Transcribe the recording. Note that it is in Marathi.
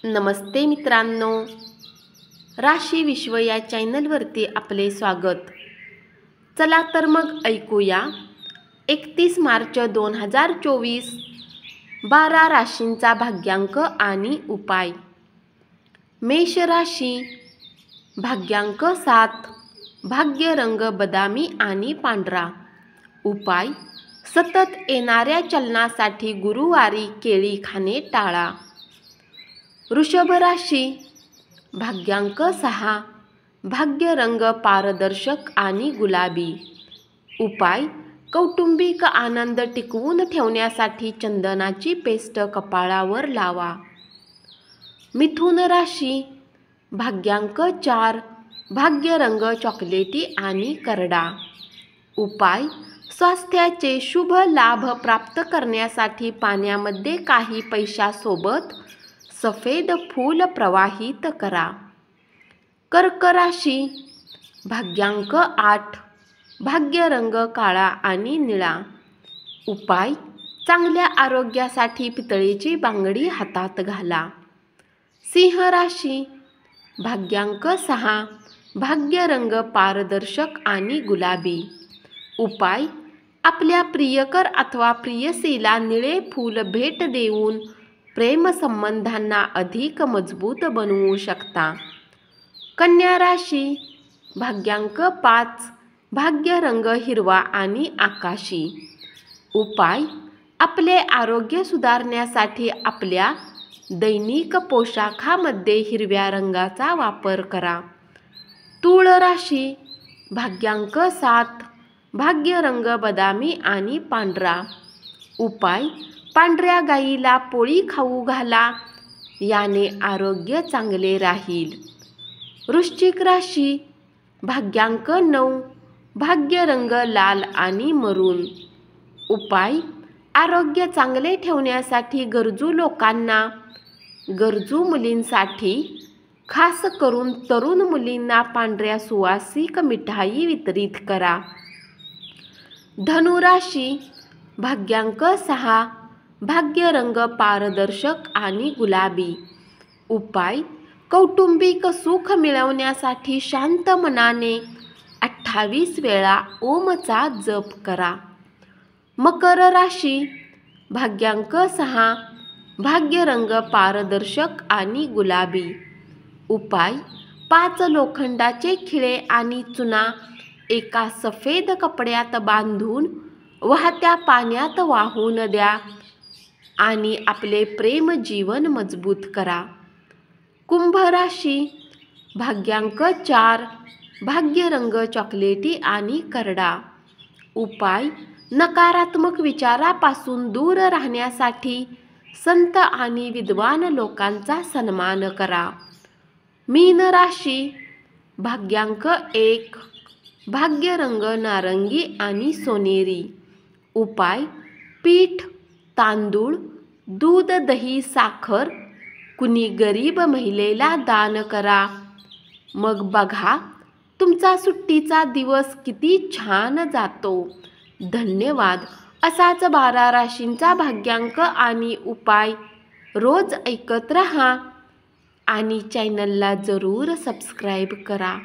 नमस्ते मित्रांनो, राशी विश्व या चॅनलवरती आपले स्वागत। चला तर मग ऐकूया 31 मार्च 2024 12 राशींचा भाग्यांक आणि उपाय। मेष राशी, भाग्यांक 7, भाग्य रंग बदामी आणि पांढरा। उपाय, सतत येणाऱ्या चलनासाठी गुरुवारी केळी खाणे टाळा। वृषभ राशी, भाग्यांक 6, भाग्य रंग पारदर्शक आणि गुलाबी। उपाय, कौटुंबिक आनंद टिकवून ठेवण्यासाठी चंदनाची पेस्ट कपाळावर लावा। मिथुन राशी, भाग्यांक 4, भाग्य रंग चॉकलेटी आणि करडा। उपाय, स्वास्थ्याचे शुभ लाभ प्राप्त करण्यासाठी पाण्यामध्ये काही पैशासोबत सफेद फूल प्रवाहित करा। कर्क राशी, भाग्यांक 8, भाग्य रंग काळा आणि निळा। उपाय, चांगल्या आरोग्यासाठी पितळेची बांगडी हातात घाला। सिंह राशी, भाग्यांक 6, भाग्य रंग पारदर्शक आणि गुलाबी। उपाय, आपल्या प्रियकर अथवा प्रियसीला निळे फूल भेट देऊन प्रेमसंबंधांना अधिक मजबूत बनवू शकता। कन्या राशी, भाग्यांक 5, भाग्य रंग हिरवा आणि आकाशी। उपाय, आपले आरोग्य सुधारण्यासाठी आपल्या दैनिक पोशाखामध्ये हिरव्या रंगाचा वापर करा। तूळ राशी, भाग्यांक 7, भाग्य रंग बदामी आणि पांढरा। उपाय, पांढऱ्या गाईला पोळी खाऊ घाला, याने आरोग्य चांगले राहील। वृश्चिक राशी, भाग्यांक 9, भाग्य रंग लाल आणि मरून। उपाय, आरोग्य चांगले ठेवण्यासाठी गरजू लोकांना, गरजू मुलींसाठी, खास करून तरुण मुलींना पांढऱ्या सुवासिक मिठाई वितरित करा। धनु राशी, भाग्यांक 6, भाग्य रंग पारदर्शक आणि गुलाबी। उपाय, कौटुंबिक सुख मिळवण्यासाठी शांत मनाने 28 वेळा ओमचा जप करा। मकर राशी, भाग्यांक 6, भाग्य रंग पारदर्शक आणि गुलाबी। उपाय, 5 लोखंडाचे खिळे आणि चुना एका सफेद कपड्यात बांधून वाहत्या पाण्यात वाहून द्या आणि आपले प्रेम जीवन मजबूत करा। कुंभ राशी, भाग्यांक 4, भाग्य रंग चॉकलेटी आणि करडा। उपाय, नकारात्मक विचारापासून दूर राहण्यासाठी संत आणि विद्वान लोकांचा सन्मान करा। मीन राशी, भाग्यांक 1, भाग्य रंग नारंगी आणि सोनेरी। उपाय, पीठ, तांदूळ, दूध, दही, साखर कुणी गरीब महिलेला दान करा, मग बघा तुमचा सुट्टीचा दिवस किती छान जातो। धन्यवाद। असाच 12 राशींचा भाग्यांक आणि उपाय रोज ऐकत रहा आणि चॅनलला जरूर सबस्क्राईब करा।